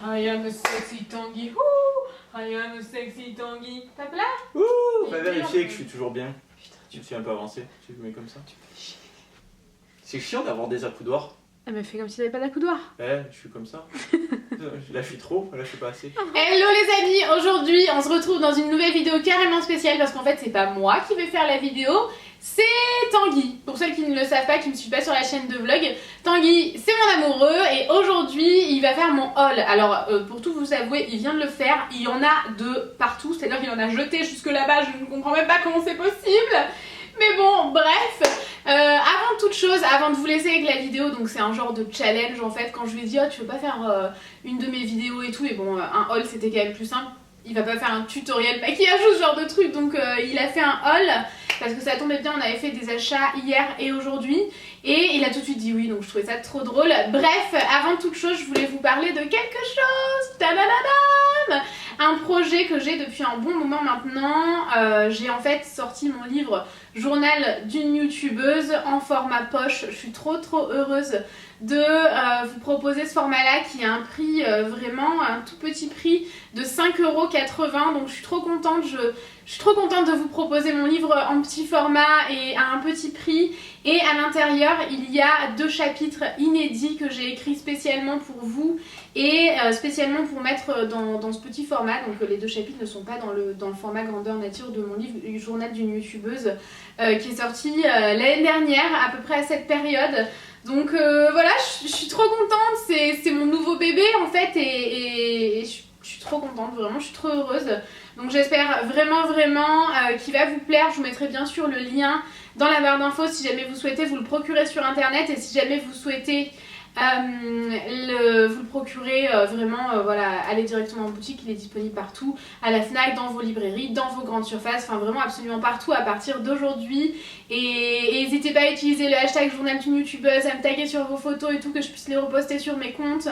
I am a sexy Tanguy. Ouh, I am a sexy Tanguy. T'as plat? Ouh, va vérifier que je suis toujours bien. Je me suis un peu avancé, tu me mets comme ça. C'est chiant d'avoir des accoudoirs. Elle m'a fait comme si t'avais pas d'accoudoir. Ouais, je suis comme ça. Là je suis trop, là je suis pas assez. Hello les amis, aujourd'hui on se retrouve dans une nouvelle vidéo carrément spéciale parce qu'en fait c'est pas moi qui vais faire la vidéo, c'est Tanguy. Pour celles qui ne le savent pas, qui ne me suivent pas sur la chaîne de vlog, Tanguy c'est mon amoureux et aujourd'hui il va faire mon haul. Alors pour tout vous avouer, il vient de le faire, il y en a de partout, c'est-à-dire qu'il en a jeté jusque là-bas, je ne comprends même pas comment c'est possible. Mais bon, bref, avant toute chose, avant de vous laisser avec la vidéo, donc c'est un genre de challenge en fait, quand je lui ai dit oh, tu veux pas faire une de mes vidéos et tout, et bon, un haul c'était quand même plus simple, il va pas faire un tutoriel maquillage ou ce genre de truc, donc il a fait un haul, parce que ça tombait bien, on avait fait des achats hier et aujourd'hui, et il a tout de suite dit oui, donc je trouvais ça trop drôle. Bref, avant toute chose, je voulais vous parler de quelque chose, tadadadam, un projet que j'ai depuis un bon moment maintenant. J'ai en fait sorti mon livre Journal d'une youtubeuse en format poche. Je suis trop heureuse de vous proposer ce format là qui a un prix vraiment un tout petit prix de 5,80 €, donc je suis trop contente. Je suis trop contente de vous proposer mon livre en petit format et à un petit prix. Et à l'intérieur, il y a 2 chapitres inédits que j'ai écrits spécialement pour vous et spécialement pour mettre dans ce petit format. Donc les 2 chapitres ne sont pas dans le format grandeur nature de mon livre Journal d'une youtubeuse qui est sorti l'année dernière à peu près à cette période. Donc voilà, je suis trop contente, c'est mon nouveau bébé en fait et je suis trop contente, vraiment je suis trop heureuse. Donc j'espère vraiment qu'il va vous plaire. Je vous mettrai bien sûr le lien dans la barre d'infos si jamais vous souhaitez vous le procurer sur internet, et si jamais vous souhaitez vous le procurer voilà, allez directement en boutique, il est disponible partout, à la FNAC, dans vos librairies, dans vos grandes surfaces, enfin vraiment absolument partout à partir d'aujourd'hui. Et n'hésitez pas à utiliser le hashtag journal d'une youtubeuse, à me taguer sur vos photos et tout, que je puisse les reposter sur mes comptes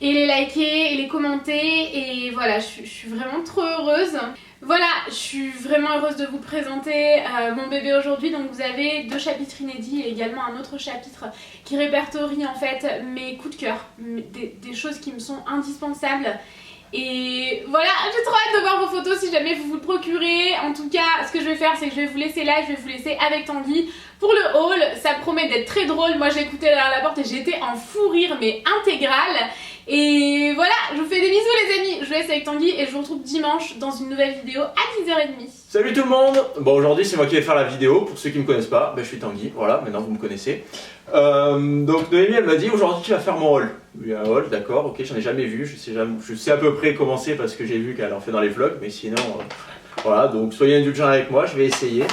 et les liker et les commenter. Et voilà, je suis vraiment trop heureuse. Voilà, je suis vraiment heureuse de vous présenter mon bébé aujourd'hui. Donc vous avez 2 chapitres inédits et également un autre chapitre qui répertorie en fait mes coups de cœur, des choses qui me sont indispensables. Et voilà, j'ai trop hâte de voir vos photos si jamais vous vous le procurez. En tout cas, ce que je vais faire, c'est que je vais vous laisser là, je vais vous laisser avec Tanguy pour le haul. Ça promet d'être très drôle. Moi j'ai écouté derrière la porte et j'étais en fou rire mais intégral. Et voilà, je vous fais des bisous les amis. Je vous laisse avec Tanguy et je vous retrouve dimanche dans une nouvelle vidéo à 10h30. Salut tout le monde. Bon, aujourd'hui c'est moi qui vais faire la vidéo. Pour ceux qui me connaissent pas, je suis Tanguy, voilà, maintenant vous me connaissez. Donc Noémie elle m'a dit aujourd'hui tu vas faire mon haul. Oui, un haul, d'accord, ok, j'en ai jamais vu, je sais à peu près comment c'est parce que j'ai vu qu'elle en fait dans les vlogs, mais sinon voilà, donc soyez indulgents avec moi, je vais essayer.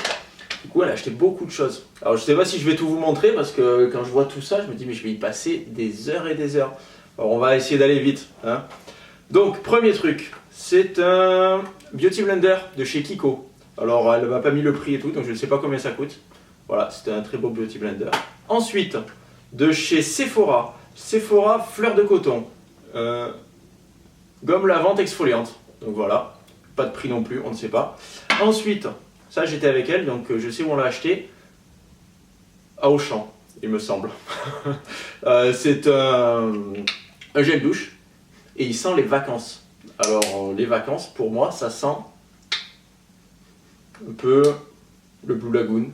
Du coup elle a acheté beaucoup de choses. Alors je sais pas si je vais tout vous montrer parce que quand je vois tout ça je me dis mais je vais y passer des heures et des heures. Alors on va essayer d'aller vite, hein. Donc premier truc, c'est un Beauty Blender de chez Kiko. Alors elle m'a pas mis le prix et tout, donc je ne sais pas combien ça coûte. Voilà, c'était un très beau Beauty Blender. Ensuite, de chez Sephora, Sephora fleur de coton, gomme lavante exfoliante. Donc voilà, pas de prix non plus, on ne sait pas. Ensuite, ça j'étais avec elle, donc je sais où on l'a acheté. À Auchan, il me semble. C'est un gel douche et il sent les vacances. Alors les vacances, pour moi, ça sent un peu le Blue Lagoon.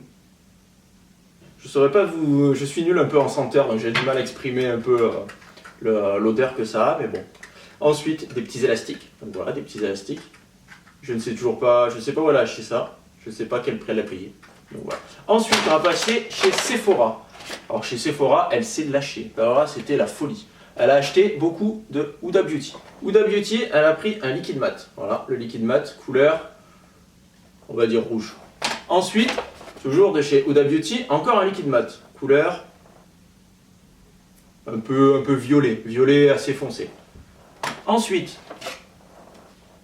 Je saurais pas vous... Je suis nul un peu en senteur, donc j'ai du mal à exprimer un peu l'odeur que ça a, mais bon. Ensuite, des petits élastiques. Donc voilà, des petits élastiques. Je ne sais toujours pas, je sais pas où elle a acheté ça. Je ne sais pas quel prix elle a payé. Donc voilà. Ensuite, on va passer chez Sephora. Alors chez Sephora, elle s'est lâchée. Alors là, c'était la folie. Elle a acheté beaucoup de Huda Beauty. Huda Beauty, elle a pris un liquide mat. Voilà, le liquide mat, couleur, on va dire rouge. Ensuite, toujours de chez Huda Beauty, encore un liquide mat, couleur un peu violet, violet assez foncé. Ensuite,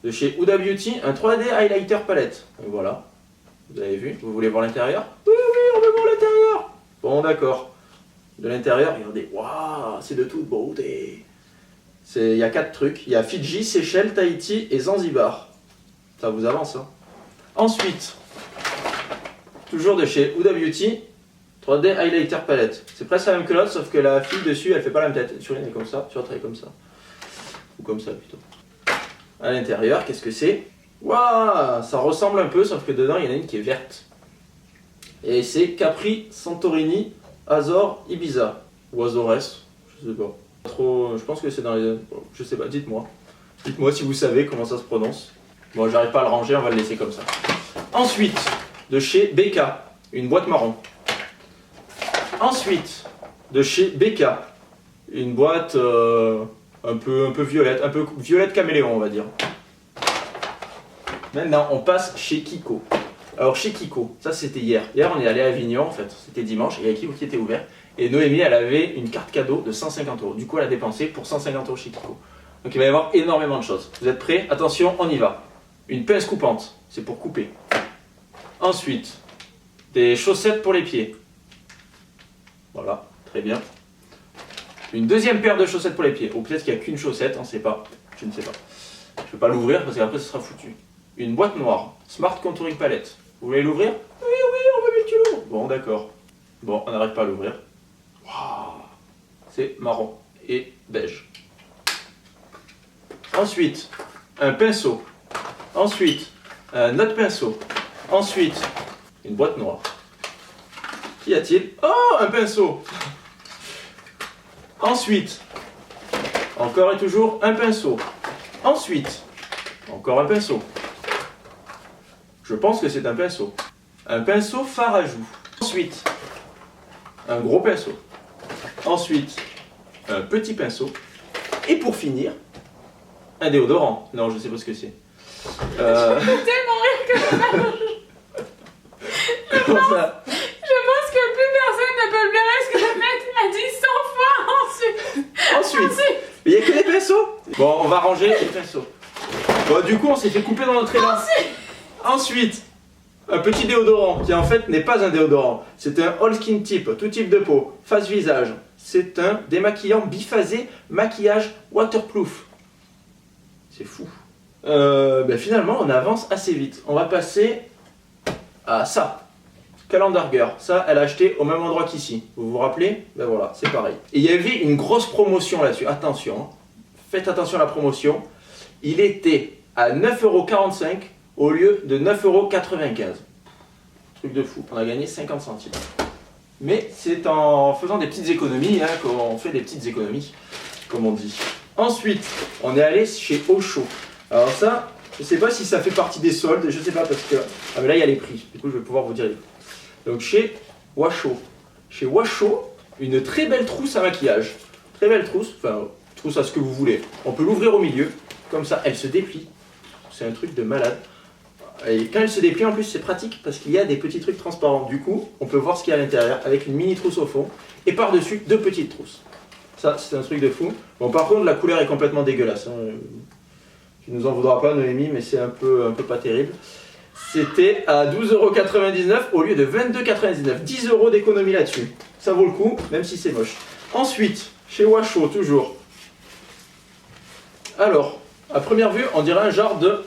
de chez Huda Beauty, un 3D highlighter palette. Donc voilà, vous avez vu, vous voulez voir l'intérieur? Oui, on veut voir l'intérieur. Bon, d'accord. De l'intérieur, regardez, waouh, c'est de toute beauté. Il y a 4 trucs, il y a Fidji, Seychelles, Tahiti et Zanzibar. Ça vous avance, hein. Ensuite, toujours de chez Huda Beauty, 3D Highlighter Palette. C'est presque la même que l'autre, sauf que la fille dessus, elle fait pas la même tête. Sur une, elle est comme ça, sur l'autre, elle est comme ça. ou comme ça plutôt. À l'intérieur, qu'est-ce que c'est? Waouh, ça ressemble un peu, sauf que dedans il y en a une qui est verte. Et c'est Capri, Santorini, Azor, Ibiza. Ou Azores, je sais pas. Trop, je pense que c'est dans les... Je sais pas, dites-moi. Dites-moi si vous savez comment ça se prononce. Bon, j'arrive pas à le ranger, on va le laisser comme ça. Ensuite, de chez BK, une boîte marron. Ensuite, de chez BK, une boîte un peu violette, un peu violette caméléon, on va dire. Maintenant, on passe chez Kiko. Alors, chez Kiko, ça c'était hier. Hier, on est allé à Avignon, en fait, c'était dimanche, et il y a Kiko qui était ouvert. Et Noémie, elle avait une carte cadeau de 150 €. Du coup, elle a dépensé pour 150 € chez Kiko. Donc, il va y avoir énormément de choses. Vous êtes prêts? Attention, on y va. Une pince coupante, c'est pour couper. Ensuite, des chaussettes pour les pieds. Voilà, très bien. Une deuxième paire de chaussettes pour les pieds. Ou peut-être qu'il n'y a qu'une chaussette, on ne sait pas. Je ne sais pas. Je ne vais pas l'ouvrir parce qu'après, ce sera foutu. Une boîte noire, Smart Contouring Palette. Vous voulez l'ouvrir? Oui, on veut que tu l'ouvres. Bon, d'accord. Bon, on n'arrive pas à l'ouvrir. Waouh, c'est marron et beige. Ensuite, un pinceau. Ensuite, un autre pinceau. Ensuite, une boîte noire. Qu'y a-t-il? Oh, un pinceau. Ensuite, encore et toujours un pinceau. Ensuite, encore un pinceau. Je pense que c'est un pinceau. Un pinceau fard à joues. Ensuite, un gros pinceau. Ensuite, un petit pinceau. Et pour finir, un déodorant. Non, je sais pas ce que c'est. Tellement rire que Comment ça? je pense que plus personne ne peut blairer ce que le mec a dit 100 fois ensuite. Ensuite, il n'y a que les pinceaux. Bon, on va ranger les pinceaux. Bon, du coup, on s'est fait couper dans notre élan. Ensuite, un petit déodorant qui en fait n'est pas un déodorant. C'est un all skin type, tout type de peau, face visage. C'est un démaquillant biphasé, maquillage waterproof. C'est fou. Finalement, on avance assez vite. On va passer à ça. Calendar Girl. Ça, elle a acheté au même endroit qu'ici. Vous vous rappelez? Ben voilà, c'est pareil. Et il y avait une grosse promotion là-dessus. Attention, hein. Faites attention à la promotion. Il était à 9,45 € au lieu de 9,95 €. Truc de fou. On a gagné 50 centimes. Mais c'est en faisant des petites économies hein, qu'on fait des petites économies, comme on dit. Ensuite, on est allé chez Auchan. Alors ça, je sais pas si ça fait partie des soldes, je sais pas parce que... Ah mais là il y a les prix, du coup je vais pouvoir vous dire les prix. Donc chez Washo. Chez Washo, une très belle trousse à maquillage. Très belle trousse, enfin trousse à ce que vous voulez. On peut l'ouvrir au milieu, comme ça elle se déplie. C'est un truc de malade. Et quand elle se déplie en plus c'est pratique parce qu'il y a des petits trucs transparents. Du coup, on peut voir ce qu'il y a à l'intérieur avec une mini trousse au fond et par-dessus deux petites trousses. Ça, c'est un truc de fou. Bon, par contre, la couleur est complètement dégueulasse. Hein. Tu nous en voudras pas, Noémie, mais c'est un peu pas terrible. C'était à 12,99 € au lieu de 22,99 €. 10 € d'économie là-dessus. Ça vaut le coup, même si c'est moche. Ensuite, chez Washo, toujours. Alors, à première vue, on dirait un genre de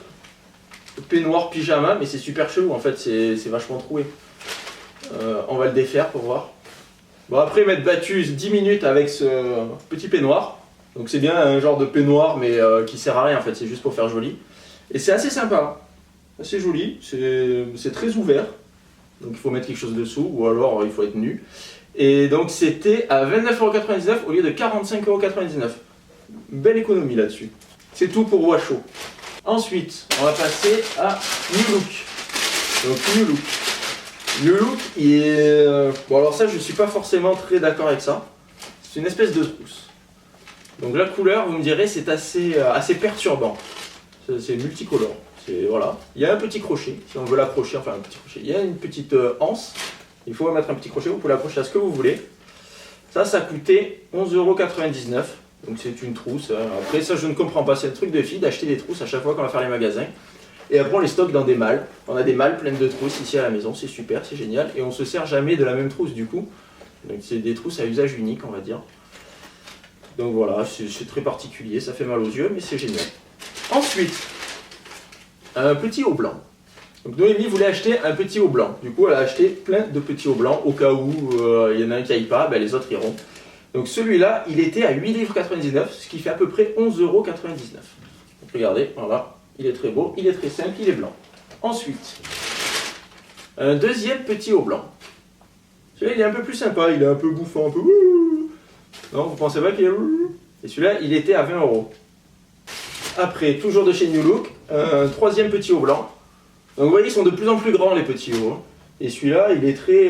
peignoir pyjama, mais c'est super chelou. En fait, c'est vachement troué. On va le défaire pour voir. Bon, après m'être battu 10 minutes avec ce petit peignoir, donc c'est bien un genre de peignoir mais qui sert à rien en fait, c'est juste pour faire joli. Et c'est assez sympa, assez joli, c'est très ouvert, donc il faut mettre quelque chose dessous ou alors il faut être nu. Et donc c'était à 29,99 € au lieu de 45,99 €. Belle économie là-dessus. C'est tout pour Washo. Ensuite, on va passer à New Look. Donc New Look. New Look, il est... Bon alors ça, je suis pas forcément très d'accord avec ça. C'est une espèce de trousse. Donc la couleur, vous me direz, c'est assez perturbant. C'est multicolore. Voilà. Il y a un petit crochet, si on veut l'accrocher, enfin un petit crochet. Il y a une petite anse. Il faut mettre un petit crochet, vous pouvez l'accrocher à ce que vous voulez. Ça coûtait 11,99 €. Donc c'est une trousse. Après ça, je ne comprends pas. C'est un truc de fille d'acheter des trousses à chaque fois qu'on va faire les magasins. Et après on les stocke dans des malles. On a des malles pleines de trousses ici à la maison, c'est super, c'est génial. Et on se sert jamais de la même trousse du coup. Donc c'est des trousses à usage unique on va dire. Donc voilà, c'est très particulier, ça fait mal aux yeux mais c'est génial. Ensuite, un petit haut blanc. Donc Noémie voulait acheter un petit haut blanc. Du coup elle a acheté plein de petits hauts blancs au cas où il y en a un qui n'aille pas, ben les autres iront. Donc celui-là, il était à 8,99 €, ce qui fait à peu près 11,99 €. Donc regardez, voilà, il est très beau, il est très simple, il est blanc. Ensuite, un deuxième petit haut blanc. Celui-là, il est un peu plus sympa, il est un peu bouffant, un peu... Non, vous pensez pas qu'il est... Et celui-là, il était à 20 €. Après, toujours de chez New Look, un troisième petit haut blanc. Donc vous voyez, ils sont de plus en plus grands les petits hauts. Et celui-là, il est très...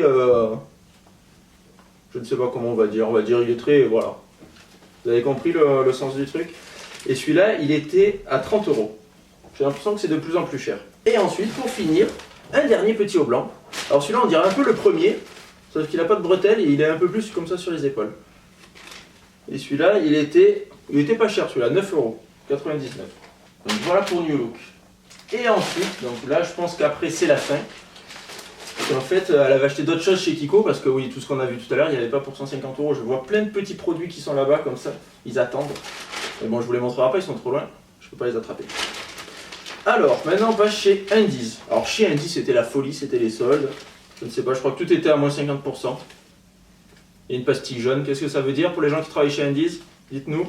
Je ne sais pas comment on va dire il est très... Voilà. Vous avez compris le sens du truc? Et celui-là, il était à 30 €. J'ai l'impression que c'est de plus en plus cher. Et ensuite, pour finir, un dernier petit haut blanc. Alors celui-là, on dirait un peu le premier, sauf qu'il n'a pas de bretelles et il est un peu plus comme ça sur les épaules. Et celui-là, il était pas cher, celui-là, 9,99 €. Donc voilà pour New Look. Et ensuite, donc là, je pense qu'après, c'est la fin. Et en fait, elle avait acheté d'autres choses chez Kiko, parce que oui, tout ce qu'on a vu tout à l'heure, il n'y avait pas pour 150 €. Je vois plein de petits produits qui sont là-bas, comme ça, ils attendent. Mais bon, je vous les montrerai pas, ils sont trop loin, je peux pas les attraper. Alors, maintenant, on va chez Indies. Alors, chez Indies, c'était la folie, c'était les soldes. Je ne sais pas, je crois que tout était à moins 50%. Il y a une pastille jaune, qu'est-ce que ça veut dire pour les gens qui travaillent chez Indies? Dites-nous.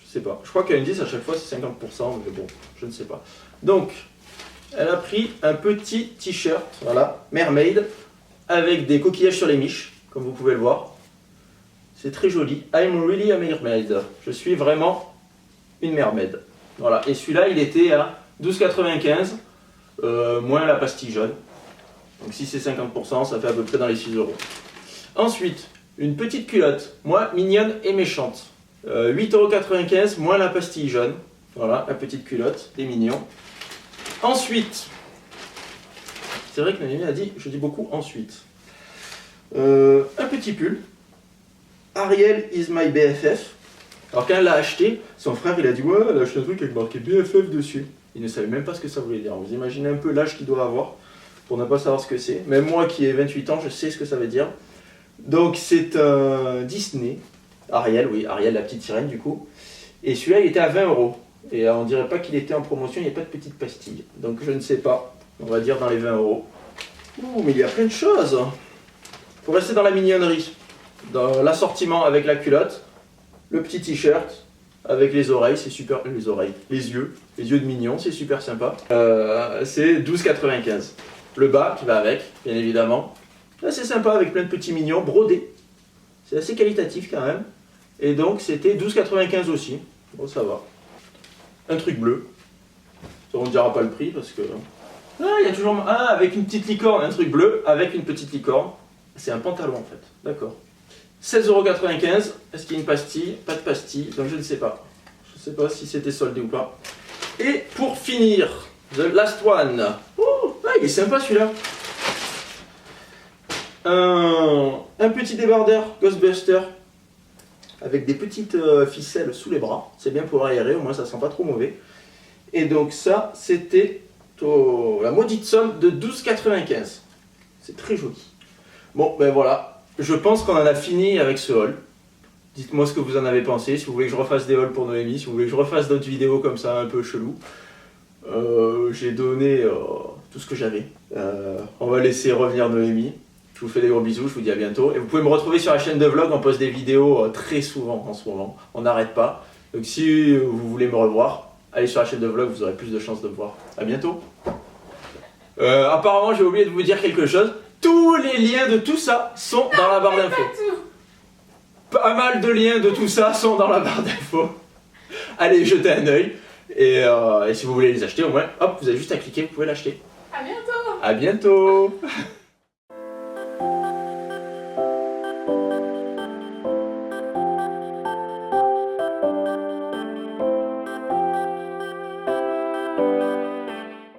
Je sais pas. Je crois qu'Indies, à chaque fois, c'est 50%, mais bon, je ne sais pas. Donc, elle a pris un petit t-shirt, voilà, mermaid, avec des coquillages sur les miches, comme vous pouvez le voir. C'est très joli. I'm really a mermaid. Je suis vraiment une mermaid. Voilà, et celui-là, il était à 12,95 €, moins la pastille jaune. Donc si c'est 50%, ça fait à peu près dans les 6 €. Ensuite, une petite culotte, moi, mignonne et méchante. 8,95 € moins la pastille jaune. Voilà, la petite culotte, des mignons. Ensuite, c'est vrai que Noémie a dit, je dis beaucoup ensuite. Un petit pull. Ariel is my BFF. Alors quand elle l'a acheté, son frère il a dit ouais, elle a acheté un truc avec marqué BFF dessus. Il ne savait même pas ce que ça voulait dire. Vous imaginez un peu l'âge qu'il doit avoir pour ne pas savoir ce que c'est. Même moi qui ai 28 ans, je sais ce que ça veut dire. Donc c'est un Disney. Ariel, oui, Ariel la petite sirène du coup. Et celui-là il était à 20 €. Et on dirait pas qu'il était en promotion, il n'y a pas de petite pastille. Donc je ne sais pas, on va dire dans les 20 €. Ouh, mais il y a plein de choses. Faut rester dans la mignonnerie. Dans l'assortiment avec la culotte, le petit t-shirt, avec les oreilles, c'est super. Les oreilles, les yeux de mignon, c'est super sympa. C'est 12,95 €. Le bas qui va avec, bien évidemment. Là c'est sympa avec plein de petits mignons, brodés. C'est assez qualitatif quand même. Et donc c'était 12,95 € aussi. Bon, ça va. Un truc bleu. Ça, on ne dira pas le prix parce que... Ah, il y a toujours... Ah, avec une petite licorne, un truc bleu avec une petite licorne. C'est un pantalon en fait, d'accord. 16,95 €. Est-ce qu'il y a une pastille? Pas de pastille, donc je ne sais pas. Je ne sais pas si c'était soldé ou pas. Et pour finir, the last one. Oh, ah, il est sympa celui-là. Un petit débardeur Ghostbuster avec des petites ficelles sous les bras. C'est bien pour aérer, au moins ça sent pas trop mauvais. Et donc ça, c'était la maudite somme de 12,95 €. C'est très joli. Bon, ben voilà. Je pense qu'on en a fini avec ce haul. Dites-moi ce que vous en avez pensé. Si vous voulez que je refasse des hauls pour Noémie, si vous voulez que je refasse d'autres vidéos comme ça un peu chelou. J'ai donné tout ce que j'avais. On va laisser revenir Noémie. Je vous fais des gros bisous, je vous dis à bientôt. Et vous pouvez me retrouver sur la chaîne de vlog, on poste des vidéos très souvent en ce moment. On n'arrête pas. Donc si vous voulez me revoir, allez sur la chaîne de vlog, vous aurez plus de chances de me voir. À bientôt. Apparemment, j'ai oublié de vous dire quelque chose. Tous les liens de tout ça sont dans la barre d'infos. Pas mal de liens de tout ça sont dans la barre d'infos. Allez jeter un œil. Et si vous voulez les acheter, au moins, hop, vous avez juste à cliquer, vous pouvez l'acheter. À bientôt. À bientôt.